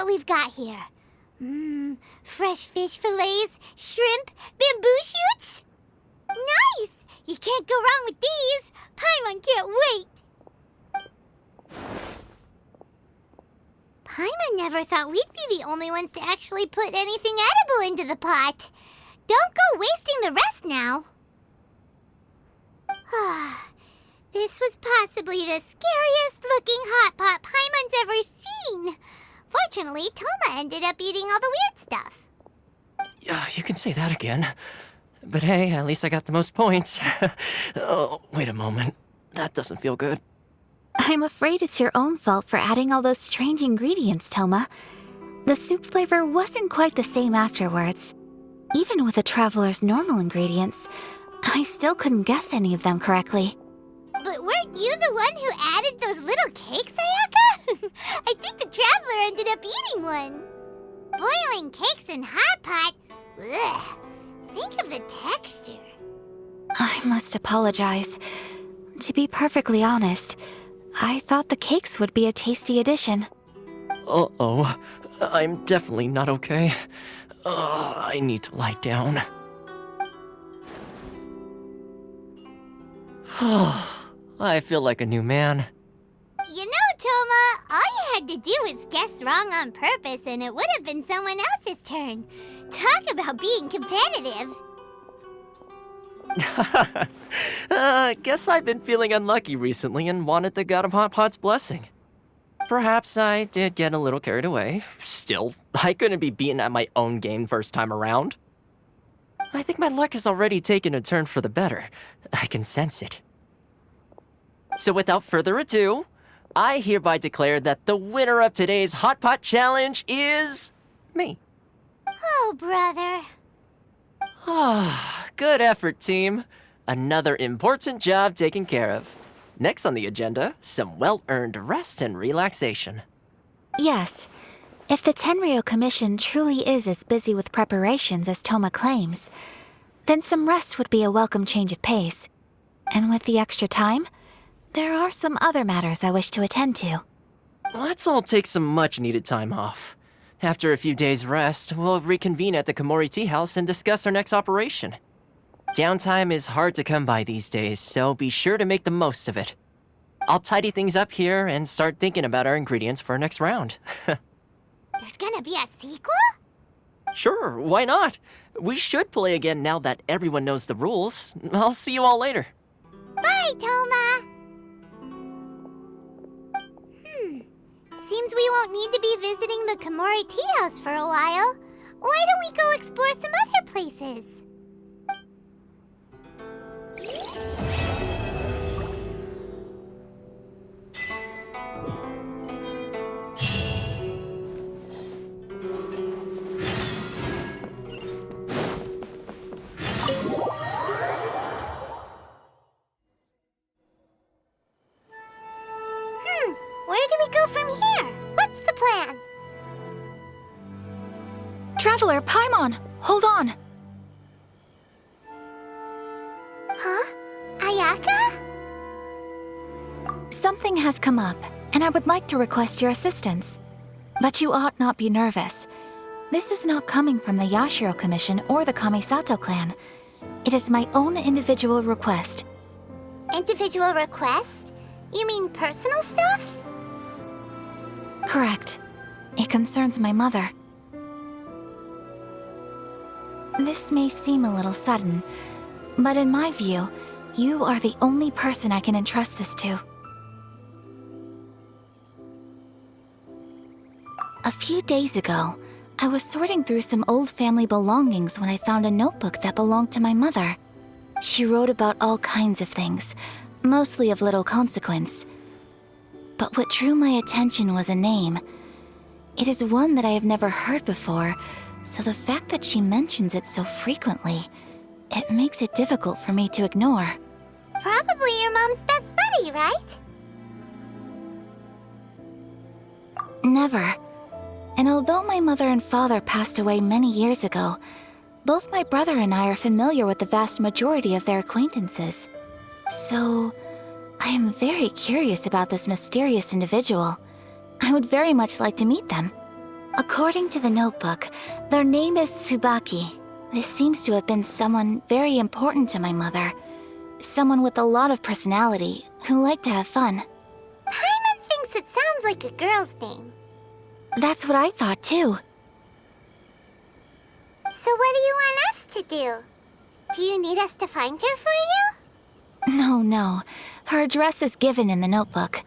what we've got here. Fresh fish fillets, shrimp, bamboo shoots. Nice! You can't go wrong with these. Paimon can't wait. Paimon never thought we'd be the only ones to actually put anything edible into the pot. Don't go wasting the rest now. This was possibly the scariest looking hot pot Paimon's ever seen. Fortunately, Toma ended up eating all the weird stuff. Yeah, you can say that again. But hey, at least I got the most points. Oh, wait a moment. That doesn't feel good. I'm afraid it's your own fault for adding all those strange ingredients, Toma. The soup flavor wasn't quite the same afterwards. Even with the traveler's normal ingredients, I still couldn't guess any of them correctly. But weren't you the one who added those little cakes, Ayaka? I think the traveler ended up eating one. Boiling cakes in hot pot? Ugh. Think of the texture. I must apologize. To be perfectly honest, I thought the cakes would be a tasty addition. Uh-oh. I'm definitely not okay. I need to lie down. I feel like a new man. You know, Toma, all you had to do was guess wrong on purpose and it would have been someone else's turn. Talk about being competitive. Guess I've been feeling unlucky recently and wanted the God of Hot Pot's blessing. Perhaps I did get a little carried away. Still, I couldn't be beaten at my own game first time around. I think my luck has already taken a turn for the better. I can sense it. So without further ado, I hereby declare that the winner of today's Hot Pot Challenge is me. Oh, brother. Good effort, team. Another important job taken care of. Next on the agenda, some well-earned rest and relaxation. Yes. If the Tenryou Commission truly is as busy with preparations as Toma claims, then some rest would be a welcome change of pace. And with the extra time, there are some other matters I wish to attend to. Let's all take some much-needed time off. After a few days' rest, we'll reconvene at the Komori Tea House and discuss our next operation. Downtime is hard to come by these days, so be sure to make the most of it. I'll tidy things up here and start thinking about our ingredients for our next round. There's gonna be a sequel? Sure, why not? We should play again now that everyone knows the rules. I'll see you all later. Bye, Toma! Seems we won't need to be visiting the Komori Tea House for a while. Why don't we go explore some other places? Where do we go from here? What's the plan? Traveler, Paimon, hold on. Huh? Ayaka? Something has come up, and I would like to request your assistance. But you ought not be nervous. This is not coming from the Yashiro Commission or the Kamisato clan. It is my own individual request. Individual request? You mean personal stuff? Correct. It concerns my mother. This may seem a little sudden, but in my view, you are the only person I can entrust this to. A few days ago, I was sorting through some old family belongings when I found a notebook that belonged to my mother. She wrote about all kinds of things, mostly of little consequence. But what drew my attention was a name. It is one that I have never heard before, so the fact that she mentions it so frequently, it makes it difficult for me to ignore. Probably your mom's best buddy, right? Never. And although my mother and father passed away many years ago, both my brother and I are familiar with the vast majority of their acquaintances. So, I am very curious about this mysterious individual. I would very much like to meet them. According to the notebook, their name is Tsubaki. This seems to have been someone very important to my mother. Someone with a lot of personality, who liked to have fun. Paimon thinks it sounds like a girl's name. That's what I thought too. So what do you want us to do? Do you need us to find her for you? No. Her address is given in the notebook.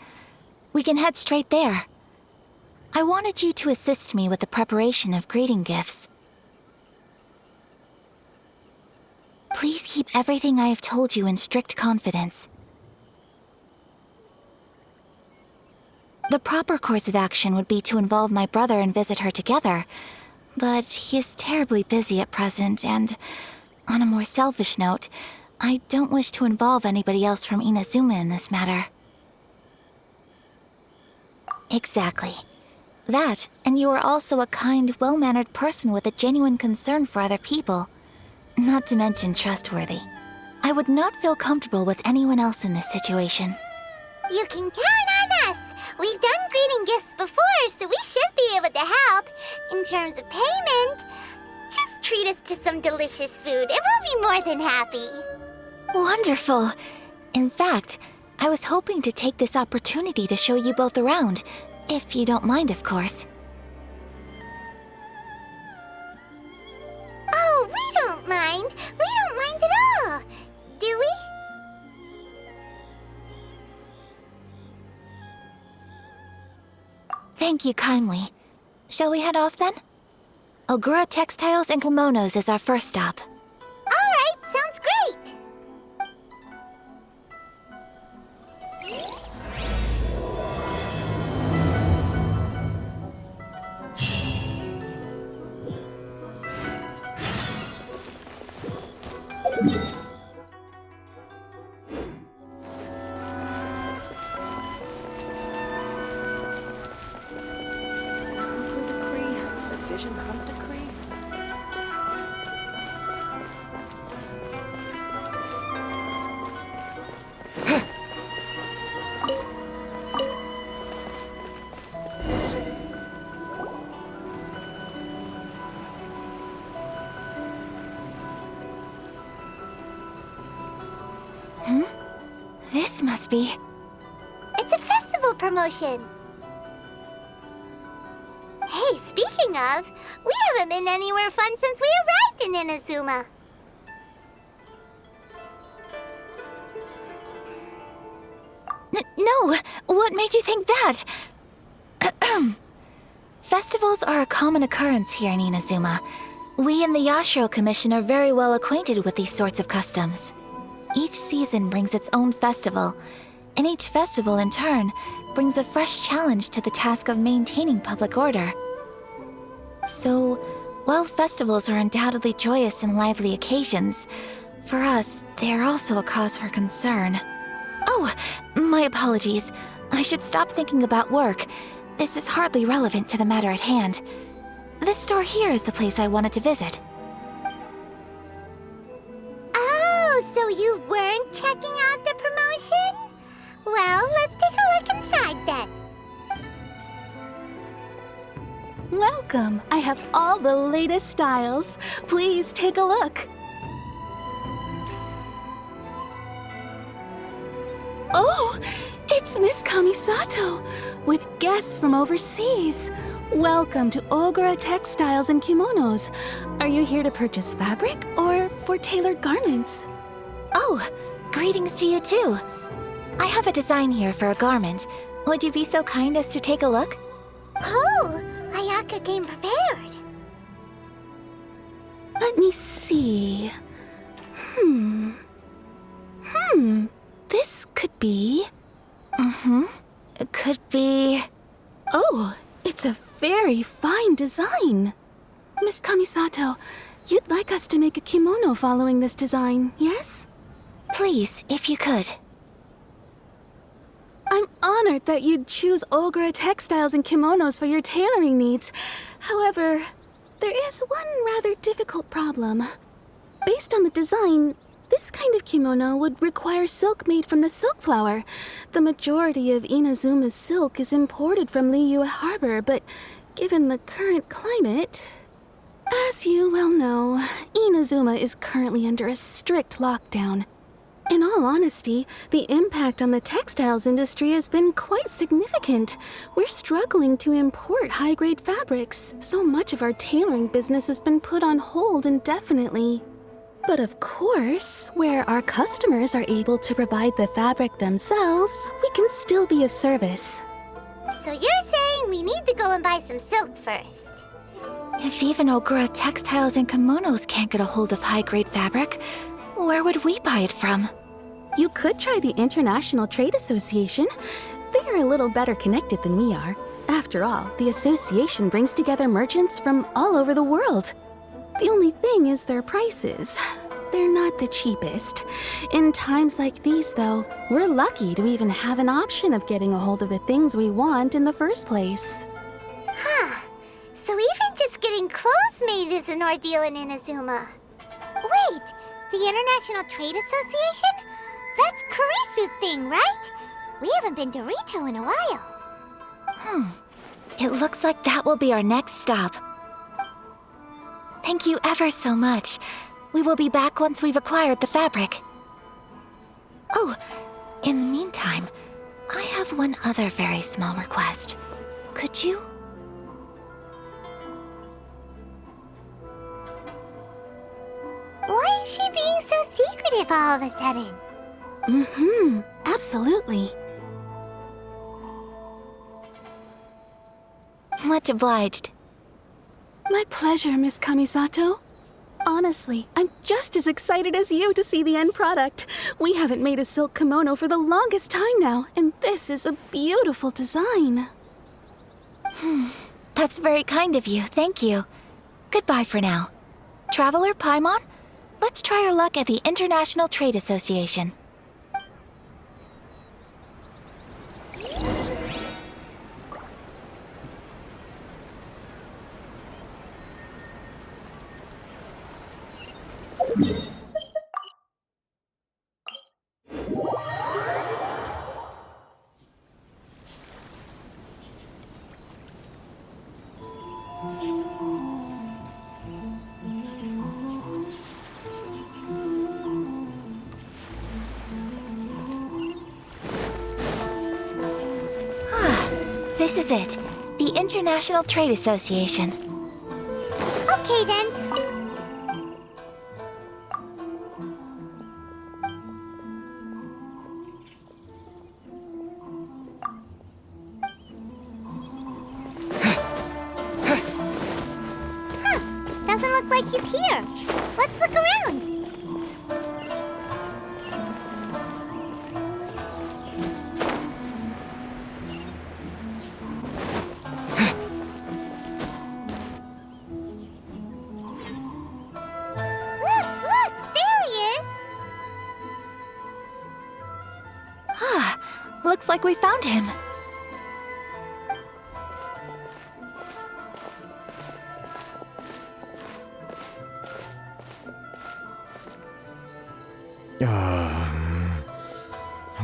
We can head straight there. I wanted you to assist me with the preparation of greeting gifts. Please keep everything I have told you in strict confidence. The proper course of action would be to involve my brother and visit her together, but he is terribly busy at present, and on a more selfish note, I don't wish to involve anybody else from Inazuma in this matter. Exactly. That, and you are also a kind, well-mannered person with a genuine concern for other people. Not to mention trustworthy. I would not feel comfortable with anyone else in this situation. You can count on us. We've done greeting gifts before, so we should be able to help. In terms of payment, just treat us to some delicious food and we'll be more than happy. Wonderful. In fact, I was hoping to take this opportunity to show you both around, if you don't mind, of course. Oh, we don't mind. We don't mind at all. Do we? Thank you kindly. Shall we head off then? Ogura Textiles and Kimonos is our first stop. All right, sounds great. Hunt decree? This must be... It's a festival promotion. Hey, speaking of, we haven't been anywhere fun since we arrived in Inazuma. No! What made you think that? Festivals are a common occurrence here in Inazuma. We in the Yashiro Commission are very well acquainted with these sorts of customs. Each season brings its own festival, and each festival, in turn, brings a fresh challenge to the task of maintaining public order. So, while festivals are undoubtedly joyous and lively occasions, for us, they are also a cause for concern. Oh, my apologies. I should stop thinking about work. This is hardly relevant to the matter at hand. This store here is the place I wanted to visit. Oh, so you weren't checking out the promotion? Well, let's take a look inside then. Welcome! I have all the latest styles. Please take a look. Oh, it's Miss Kamisato, with guests from overseas. Welcome to Ogura Textiles and Kimonos. Are you here to purchase fabric or for tailored garments? Oh, greetings to you too. I have a design here for a garment. Would you be so kind as to take a look? Oh, Ayaka came prepared. Let me see. This could be... It could be... Oh, it's a very fine design. Miss Kamisato, you'd like us to make a kimono following this design, yes? Please, if you could. I'm honored that you'd choose Ogura Textiles and Kimonos for your tailoring needs. However, there is one rather difficult problem. Based on the design, this kind of kimono would require silk made from the silk flower. The majority of Inazuma's silk is imported from Liyue Harbor, but given the current climate... As you well know, Inazuma is currently under a strict lockdown. In all honesty, the impact on the textiles industry has been quite significant. We're struggling to import high-grade fabrics. So much of our tailoring business has been put on hold indefinitely. But of course, where our customers are able to provide the fabric themselves, we can still be of service. So you're saying we need to go and buy some silk first? If even Ogura Textiles and Kimonos can't get a hold of high-grade fabric, where would we buy it from? You could try the International Trade Association. They are a little better connected than we are. After all, the association brings together merchants from all over the world. The only thing is their prices. They're not the cheapest. In times like these, though, we're lucky to even have an option of getting a hold of the things we want in the first place. Huh. So even just getting clothes made is an ordeal in Inazuma. Wait, the International Trade Association? That's Kurisu's thing, right? We haven't been to Rito in a while. It looks like that will be our next stop. Thank you ever so much. We will be back once we've acquired the fabric. Oh, in the meantime, I have one other very small request. Could you? Why is she being so secretive all of a sudden? Absolutely. Much obliged. My pleasure, Miss Kamisato. Honestly, I'm just as excited as you to see the end product. We haven't made a silk kimono for the longest time now, and this is a beautiful design. That's very kind of you, thank you. Goodbye for now. Traveler Paimon, let's try our luck at the International Trade Association. This is it. The International Trade Association. Okay then. Doesn't look like he's here. Let's look around. Look, there he is. Looks like we found him.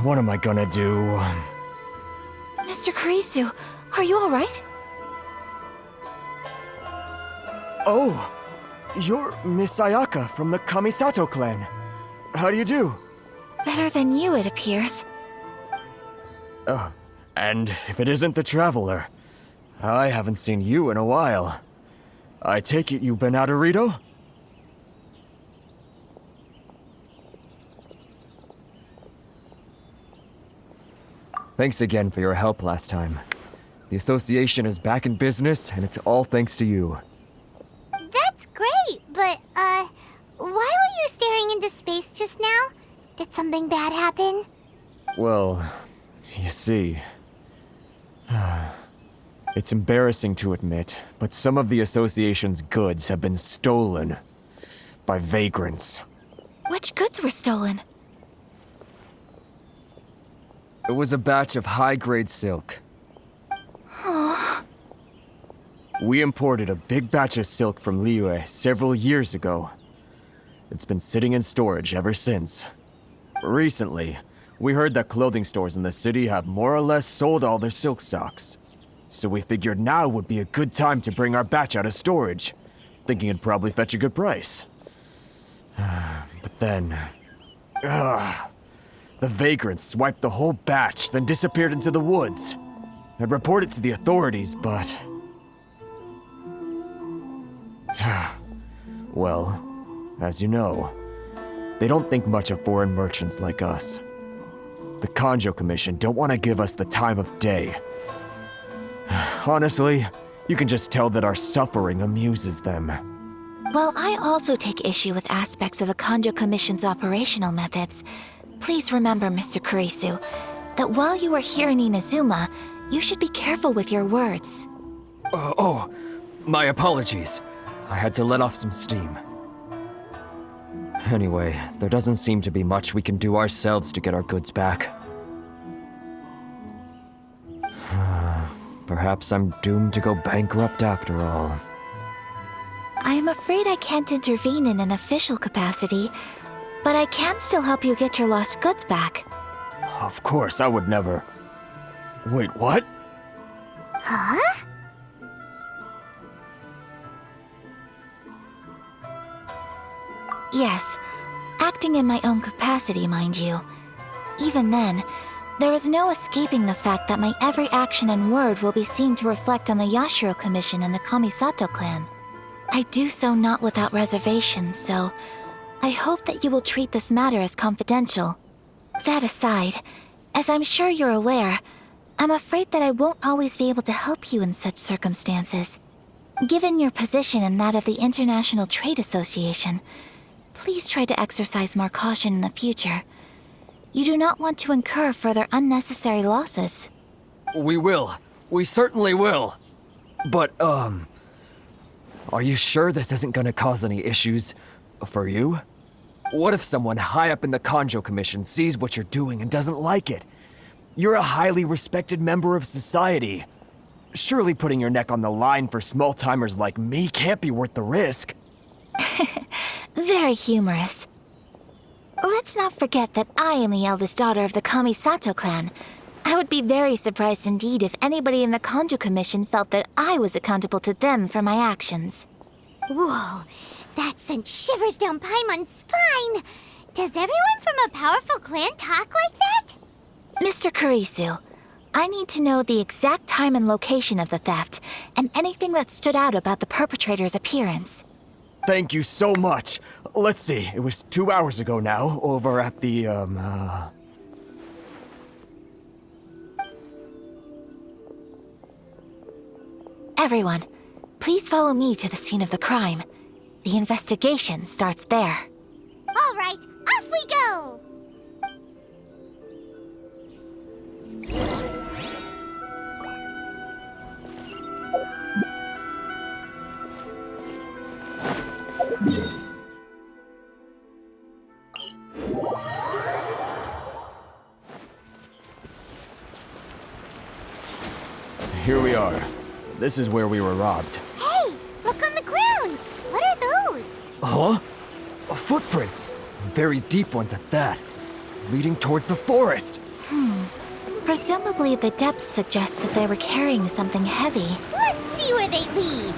What am I gonna do? Mr. Kurisu, are you alright? Oh! You're Miss Ayaka from the Kamisato clan. How do you do? Better than you, it appears. And if it isn't the Traveler, I haven't seen you in a while. I take it you've been out of Rito? Thanks again for your help last time. The association is back in business, and it's all thanks to you. That's great, but, why were you staring into space just now? Did something bad happen? Well, you see... It's embarrassing to admit, but some of the association's goods have been stolen by vagrants. Which goods were stolen? It was a batch of high-grade silk. We imported a big batch of silk from Liyue several years ago. It's been sitting in storage ever since. Recently, we heard that clothing stores in the city have more or less sold all their silk stocks. So we figured now would be a good time to bring our batch out of storage, thinking it'd probably fetch a good price. But then... the vagrants swiped the whole batch, then disappeared into the woods. I'd report it to the authorities, but... well, as you know, they don't think much of foreign merchants like us. The Kanjo Commission don't want to give us the time of day. Honestly, you can just tell that our suffering amuses them. While I also take issue with aspects of the Kanjo Commission's operational methods, please remember, Mr. Kurisu, that while you are here in Inazuma, you should be careful with your words. My apologies. I had to let off some steam. Anyway, there doesn't seem to be much we can do ourselves to get our goods back. Perhaps I'm doomed to go bankrupt after all. I am afraid I can't intervene in an official capacity, but I can still help you get your lost goods back. Of course, I would never... Wait, what? Huh? Yes, acting in my own capacity, mind you. Even then, there is no escaping the fact that my every action and word will be seen to reflect on the Yashiro Commission and the Kamisato clan. I do so not without reservations, so I hope that you will treat this matter as confidential. That aside, as I'm sure you're aware, I'm afraid that I won't always be able to help you in such circumstances. Given your position and that of the International Trade Association, please try to exercise more caution in the future. You do not want to incur further unnecessary losses. We will. We certainly will. But, are you sure this isn't gonna cause any issues for you? What if someone high up in the Kanjo Commission sees what you're doing and doesn't like it? You're a highly respected member of society. Surely putting your neck on the line for small-timers like me can't be worth the risk. Very humorous. Let's not forget that I am the eldest daughter of the Kamisato clan. I would be very surprised indeed if anybody in the Kanjo Commission felt that I was accountable to them for my actions. Whoa, that sent shivers down Paimon's spine. Does everyone from a powerful clan talk like that? Mr. Kurisu, I need to know the exact time and location of the theft, and anything that stood out about the perpetrator's appearance. Thank you so much. Let's see, it was 2 hours ago now, over at the, Everyone, please follow me to the scene of the crime. The investigation starts there. All right, off we go! Here we are. This is where we were robbed. Hey, look on the ground! What are those? Huh? Footprints. Very deep ones at that. Leading towards the forest. Presumably the depth suggests that they were carrying something heavy. Let's see where they lead.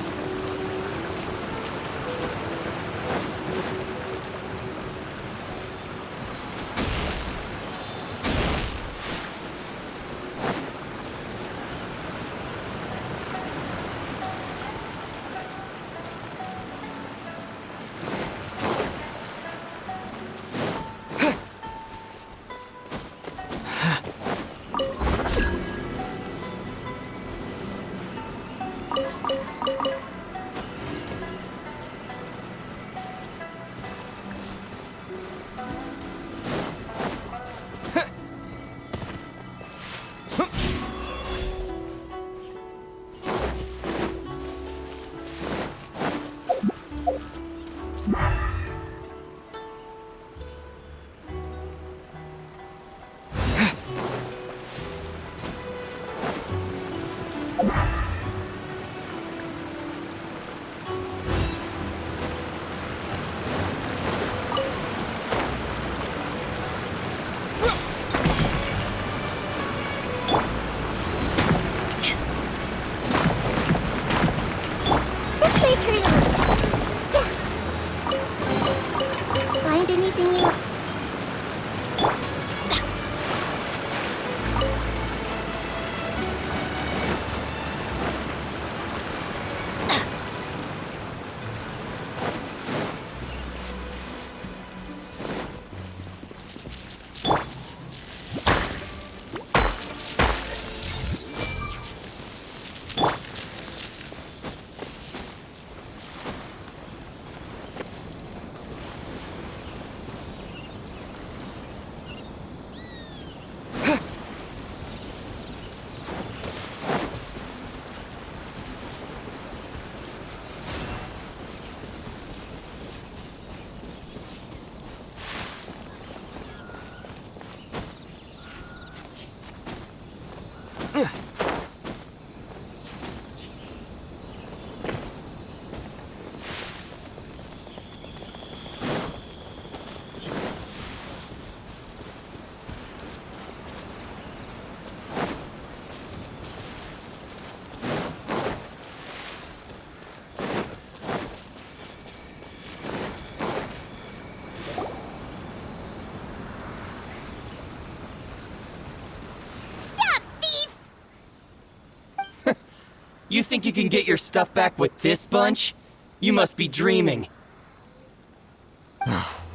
You think you can get your stuff back with this bunch? You must be dreaming.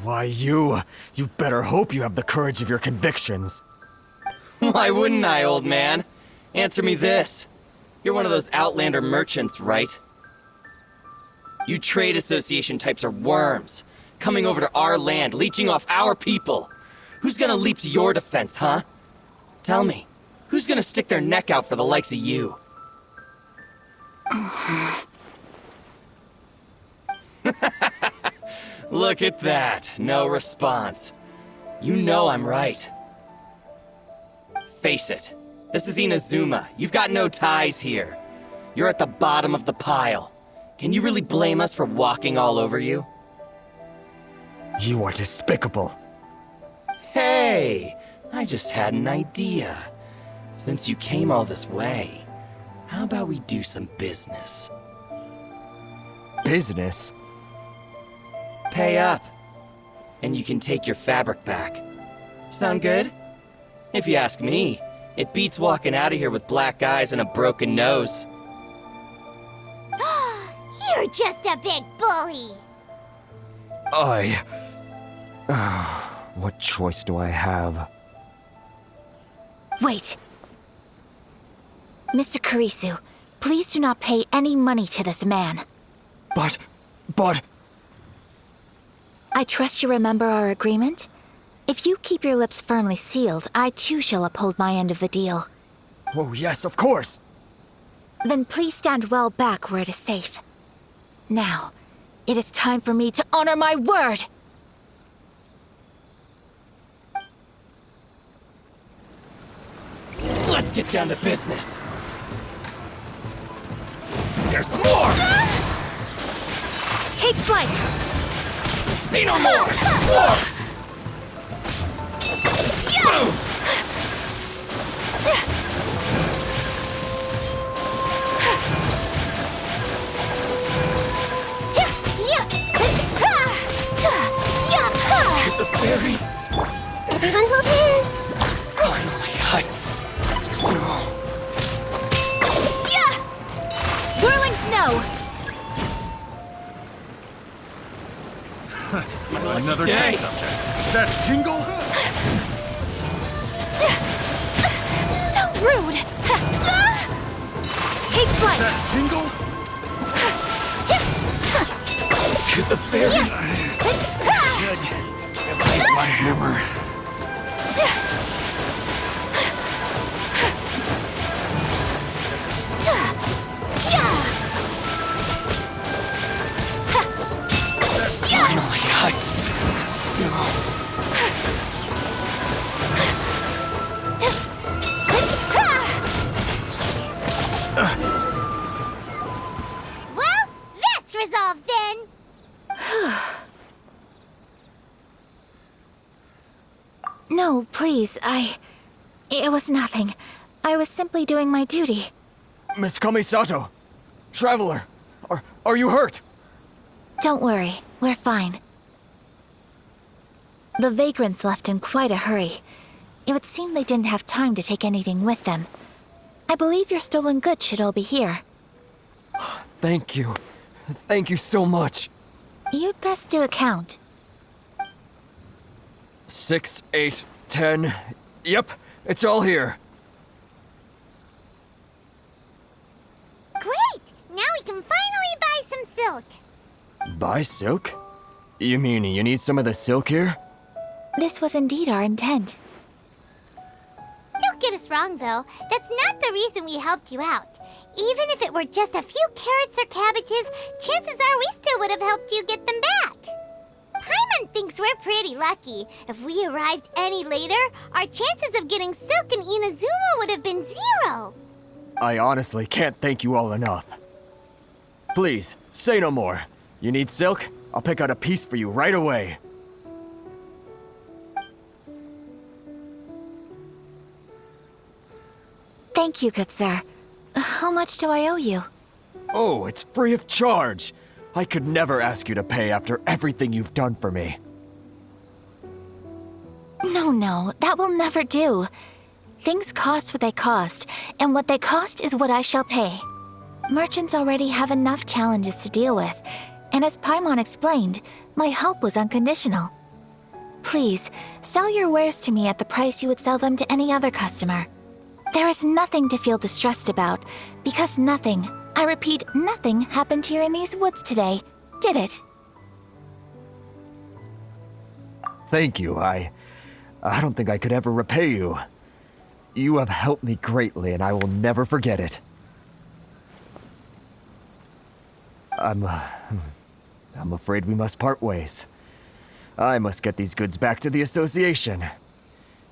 Why, you better hope you have the courage of your convictions. Why wouldn't I, old man? Answer me this. You're one of those Outlander merchants, right? You trade association types are worms, coming over to our land, leeching off our people. Who's gonna leap to your defense, huh? Tell me, who's gonna stick their neck out for the likes of you? Look at that, no response. You know I'm right. Face it, this is Inazuma. You've got no ties here. You're at the bottom of the pile. Can you really blame us for walking all over you? You are despicable. Hey, I just had an idea. Since you came all this way, how about we do some business? Business? Pay up, and you can take your fabric back. Sound good? If you ask me, it beats walking out of here with black eyes and a broken nose. You're just a big bully. What choice do I have? Wait. Mr. Kurisu, please do not pay any money to this man. But... I trust you remember our agreement? If you keep your lips firmly sealed, I too shall uphold my end of the deal. Oh, yes, of course. Then please stand well back where it is safe. Now, it is time for me to honor my word! Let's get down to business. There's more! Take flight! Say no more! Boom! The fairy! Everyone hold hands. Finally, Whirling snow! Another day. test subject. That tingle? So rude! Take flight! That tingle? to the fairy! Good. Where's my hammer? Well, that's resolved then. No, please, It was nothing. I was simply doing my duty. Miss Kamisato! Traveler! Are you hurt? Don't worry, we're fine. The vagrants left in quite a hurry. It would seem they didn't have time to take anything with them. I believe your stolen goods should all be here. Thank you. Thank you so much. You'd best do a count. 6, 8, 10. Yep, it's all here. Great! Now we can finally buy some silk. Buy silk? You mean you need some of the silk here? This was indeed our intent. Don't get us wrong, though. That's not the reason we helped you out. Even if it were just a few carrots or cabbages, chances are we still would have helped you get them back. Paimon thinks we're pretty lucky. If we arrived any later, our chances of getting silk in Inazuma would have been 0. I honestly can't thank you all enough. Please, say no more. You need silk? I'll pick out a piece for you right away. Thank you, good sir. How much do I owe you? Oh, it's free of charge. I could never ask you to pay after everything you've done for me. No, that will never do. Things cost what they cost, and what they cost is what I shall pay. Merchants already have enough challenges to deal with, and as Paimon explained, my help was unconditional. Please, sell your wares to me at the price you would sell them to any other customer. There is nothing to feel distressed about, because nothing, I repeat, nothing happened here in these woods today, did it? Thank you. I don't think I could ever repay you. You have helped me greatly, and I will never forget it. I'm afraid we must part ways. I must get these goods back to the association.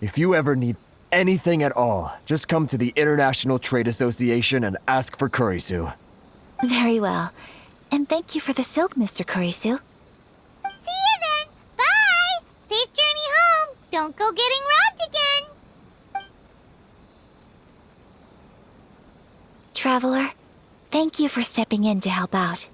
If you ever need anything at all, just come to the International Trade Association and ask for Kurisu. Very well. And thank you for the silk, Mr. Kurisu. See you then. Bye. Safe journey home. Don't go getting robbed again. Traveler, thank you for stepping in to help out.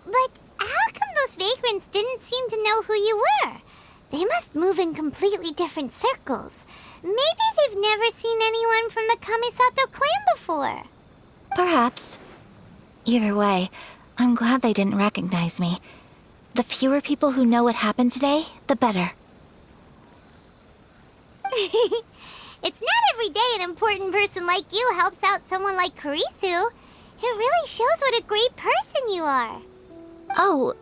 But how come those vagrants didn't seem to know who you were? They must move in completely different circles. Maybe they've never seen anyone from the Kamisato clan before. Perhaps. Either way, I'm glad they didn't recognize me. The fewer people who know what happened today, the better. It's not every day an important person like you helps out someone like Kurisu. It really shows what a great person you are. Oh,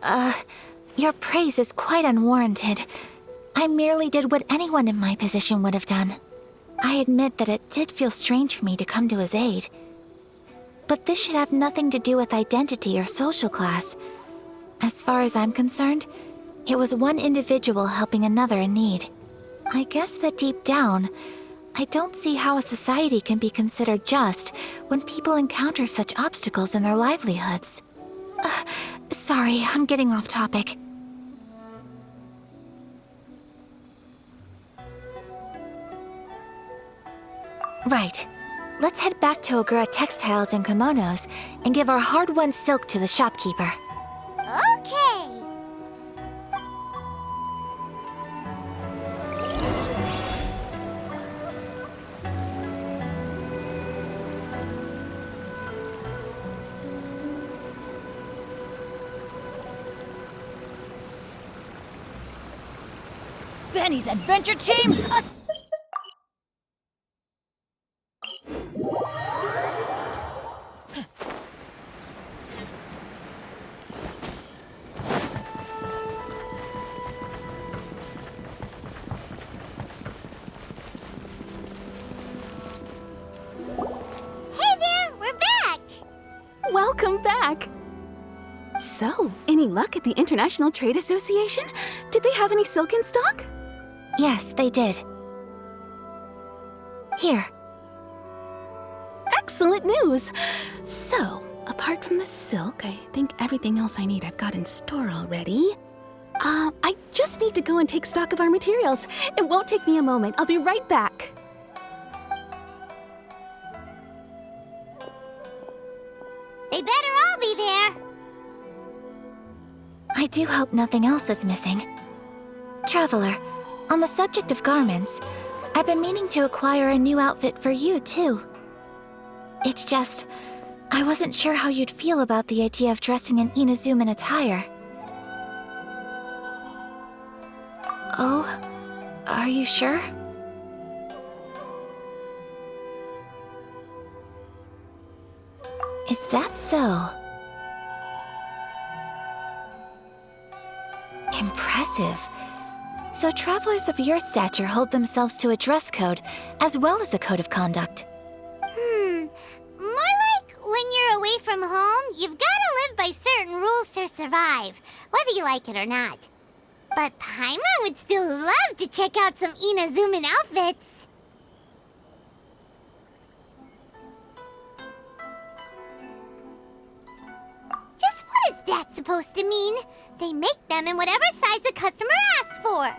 your praise is quite unwarranted. I merely did what anyone in my position would have done. I admit that it did feel strange for me to come to his aid. But this should have nothing to do with identity or social class. As far as I'm concerned, it was one individual helping another in need. I guess that deep down, I don't see how a society can be considered just when people encounter such obstacles in their livelihoods. Sorry, I'm getting off topic. Right. Let's head back to Ogura Textiles and Kimonos and give our hard-won silk to the shopkeeper. Okay. Benny's Adventure Team! Hey there, we're back. Welcome back! So, any luck at the International Trade Association? Did they have any silk in stock? Yes, they did. Here. Excellent news! So, apart from the silk, I think everything else I need I've got in store already. I just need to go and take stock of our materials. It won't take me a moment. I'll be right back. They better all be there. I do hope nothing else is missing. Traveler, on the subject of garments, I've been meaning to acquire a new outfit for you, too. It's just, I wasn't sure how you'd feel about the idea of dressing in Inazuman attire. Oh, are you sure? Is that so? Impressive. So travelers of your stature hold themselves to a dress code, as well as a code of conduct. More like when you're away from home, you've gotta live by certain rules to survive, whether you like it or not. But Paimon would still love to check out some Inazuman outfits. Just what is that supposed to mean? They make them in whatever size the customer asks for.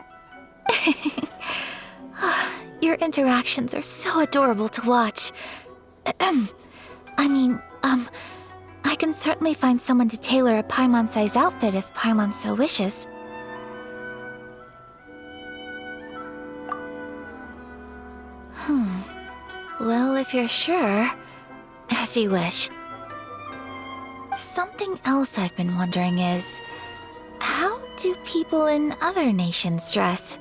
Your interactions are so adorable to watch. I can certainly find someone to tailor a Paimon-size outfit if Paimon so wishes. if you're sure, as you wish. Something else I've been wondering is, how do people in other nations dress?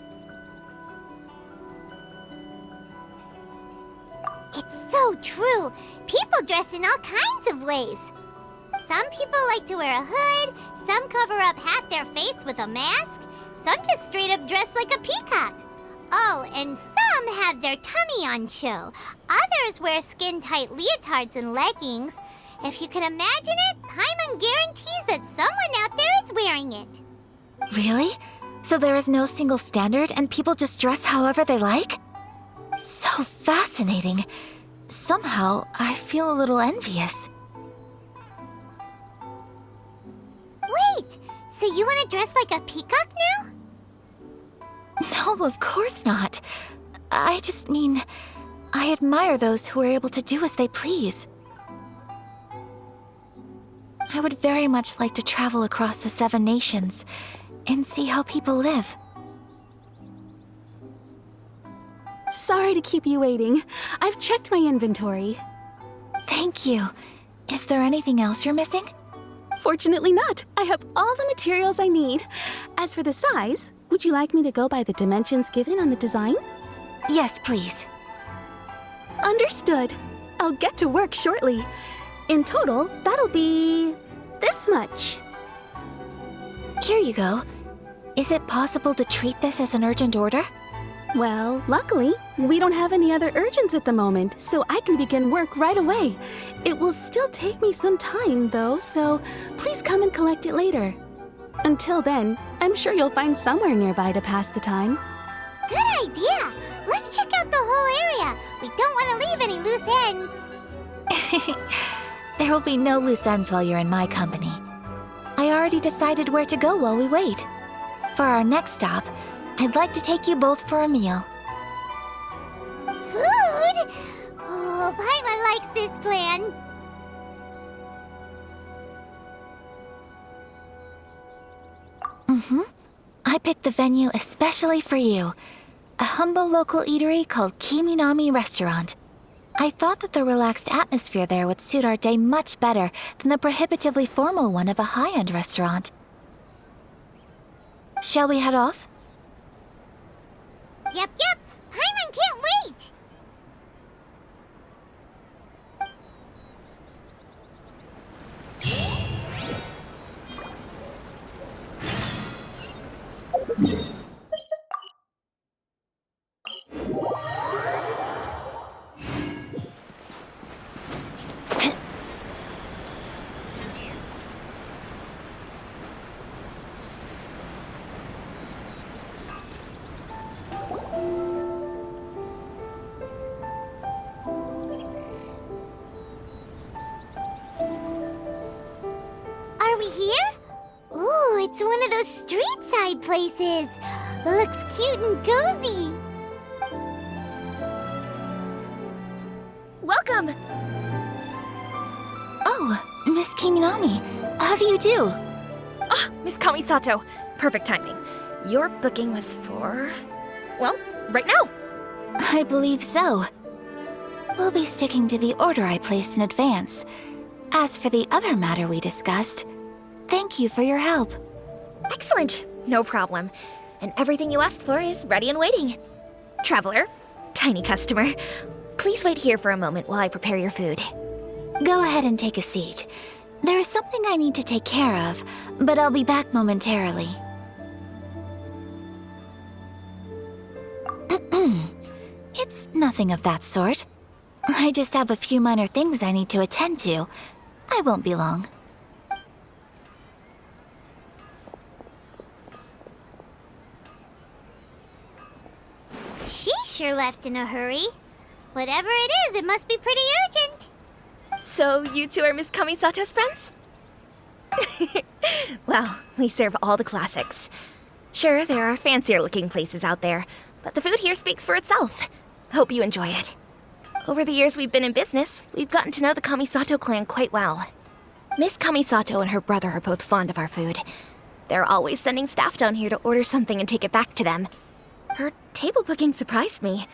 It's so true. People dress in all kinds of ways. Some people like to wear a hood, some cover up half their face with a mask, some just straight up dress like a peacock. Oh, and some have their tummy on show. Others wear skin-tight leotards and leggings. If you can imagine it, Paimon guarantees that someone out there is wearing it. Really? So there is no single standard and people just dress however they like? So fascinating. Somehow, I feel a little envious. Wait, so you want to dress like a peacock now? No, of course not. I just mean, I admire those who are able to do as they please. I would very much like to travel across the 7 nations and see how people live. Sorry to keep you waiting. I've checked my inventory. Thank you. Is there anything else you're missing? Fortunately not. I have all the materials I need. As for the size, would you like me to go by the dimensions given on the design? Yes, please. Understood. I'll get to work shortly. In total, that'll be this much. Here you go. Is it possible to treat this as an urgent order? Well, luckily, we don't have any other urgents at the moment, so I can begin work right away. It will still take me some time, though, so please come and collect it later. Until then, I'm sure you'll find somewhere nearby to pass the time. Good idea. Let's check out the whole area. We don't want to leave any loose ends. There will be no loose ends while you're in my company. I already decided where to go while we wait. For our next stop, I'd like to take you both for a meal. Food? Oh, Paimon likes this plan. I picked the venue especially for you. A humble local eatery called Kiminami Restaurant. I thought that the relaxed atmosphere there would suit our day much better than the prohibitively formal one of a high-end restaurant. Shall we head off? Yep. Paimon can't wait. Are we here? Ooh, it's one of those street-side places. Looks cute and cozy. Welcome! Oh, Miss Kiminami, how do you do? Ah, Miss Kamisato. Perfect timing. Your booking was for... well, right now. I believe so. We'll be sticking to the order I placed in advance. As for the other matter we discussed, thank you for your help. Excellent. No problem. And everything you asked for is ready and waiting. Traveler, tiny customer, please wait here for a moment while I prepare your food. Go ahead and take a seat. There is something I need to take care of, but I'll be back momentarily. It's nothing of that sort. I just have a few minor things I need to attend to. I won't be long. She sure left in a hurry. Whatever it is, it must be pretty urgent. So you two are Miss Kamisato's friends? Well, we serve all the classics. Sure, there are fancier-looking places out there, but the food here speaks for itself. Hope you enjoy it. Over the years we've been in business, we've gotten to know the Kamisato clan quite well. Miss Kamisato and her brother are both fond of our food. They're always sending staff down here to order something and take it back to them. Her table booking surprised me.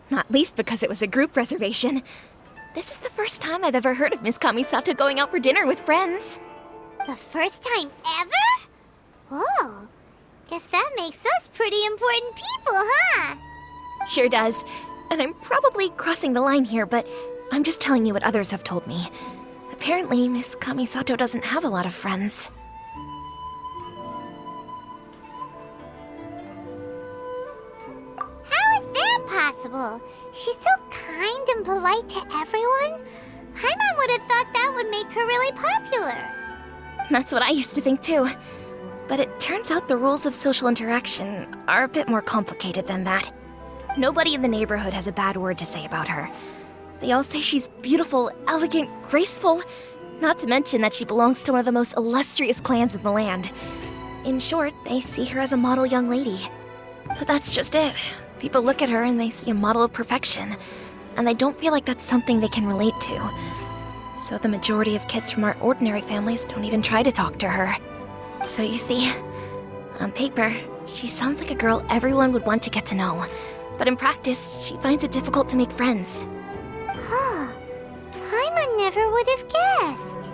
Not least because it was a group reservation. This is the first time I've ever heard of Miss Kamisato going out for dinner with friends. The first time ever? Whoa. Guess that makes us pretty important people, huh? Sure does. And I'm probably crossing the line here, but I'm just telling you what others have told me. Apparently, Miss Kamisato doesn't have a lot of friends. How is that possible? She's so kind and polite to everyone. Paimon would have thought that would make her really popular. That's what I used to think too. But it turns out the rules of social interaction are a bit more complicated than that. Nobody in the neighborhood has a bad word to say about her. They all say she's beautiful, elegant, graceful, not to mention that she belongs to one of the most illustrious clans in the land. In short, they see her as a model young lady. But that's just it. People look at her and they see a model of perfection, and they don't feel like that's something they can relate to. So the majority of kids from our ordinary families don't even try to talk to her. So you see, on paper, she sounds like a girl everyone would want to get to know. But in practice, she finds it difficult to make friends. Huh. Paimon never would have guessed.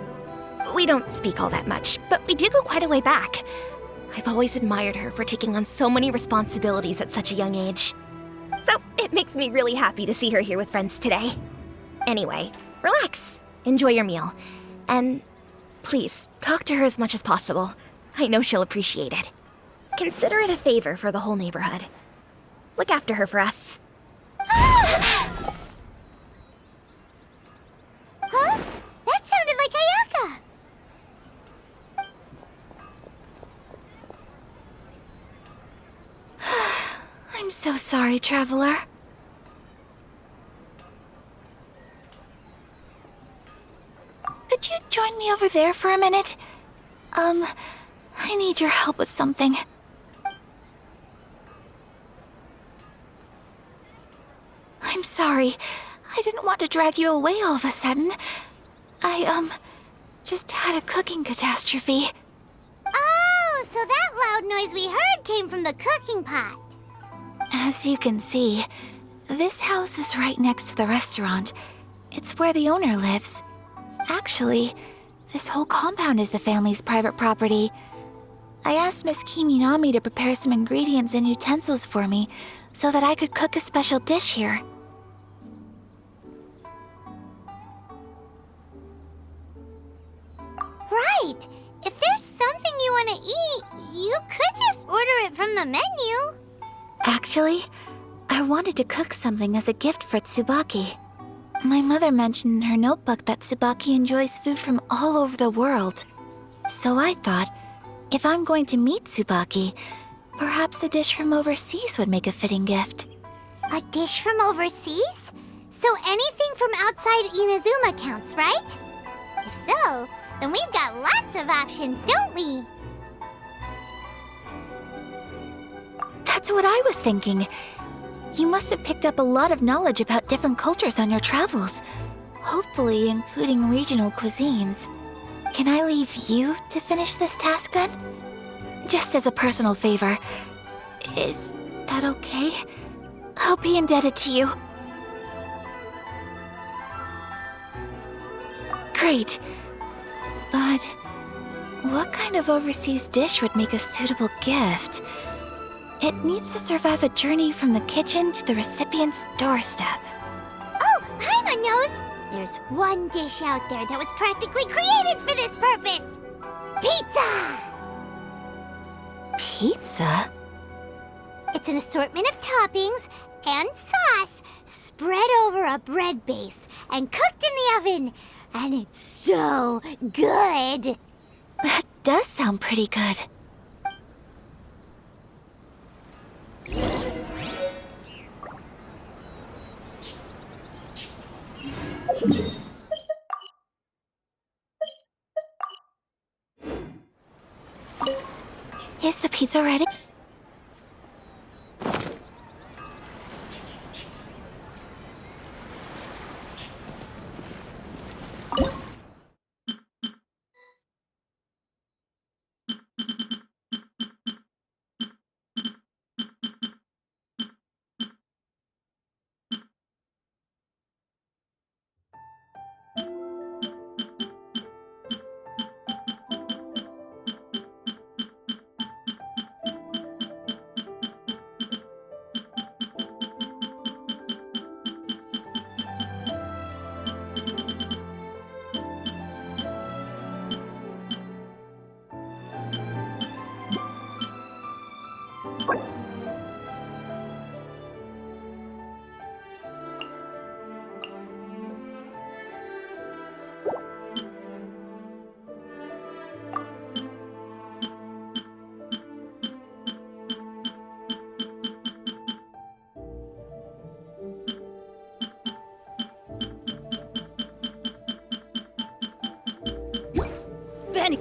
We don't speak all that much, but we do go quite a way back. I've always admired her for taking on so many responsibilities at such a young age. So it makes me really happy to see her here with friends today. Anyway, relax, enjoy your meal, and please, talk to her as much as possible. I know she'll appreciate it. Consider it a favor for the whole neighborhood. Look after her for us. Huh? That sounded like Ayaka! I'm so sorry, Traveler. Could you join me over there for a minute? I need your help with something. I'm sorry. I didn't want to drag you away all of a sudden. I, just had a cooking catastrophe. Oh, so that loud noise we heard came from the cooking pot. As you can see, this house is right next to the restaurant. It's where the owner lives. Actually, this whole compound is the family's private property. I asked Miss Kiminami to prepare some ingredients and utensils for me so that I could cook a special dish here. Right. If there's something you want to eat, you could just order it from the menu. Actually, I wanted to cook something as a gift for Tsubaki. My mother mentioned in her notebook that Tsubaki enjoys food from all over the world. So I thought, if I'm going to meet Tsubaki, perhaps a dish from overseas would make a fitting gift. A dish from overseas? So anything from outside Inazuma counts, right? If so, then we've got lots of options, don't we? That's what I was thinking. You must have picked up a lot of knowledge about different cultures on your travels, hopefully including regional cuisines. Can I leave you to finish this task then? Just as a personal favor. Is that okay? I'll be indebted to you. Great. But what kind of overseas dish would make a suitable gift? It needs to survive a journey from the kitchen to the recipient's doorstep. Oh, Paimon knows! There's one dish out there that was practically created for this purpose! Pizza! Pizza? It's an assortment of toppings and sauce spread over a bread base and cooked in the oven. And it's so good! That does sound pretty good. Is the pizza ready? Penny,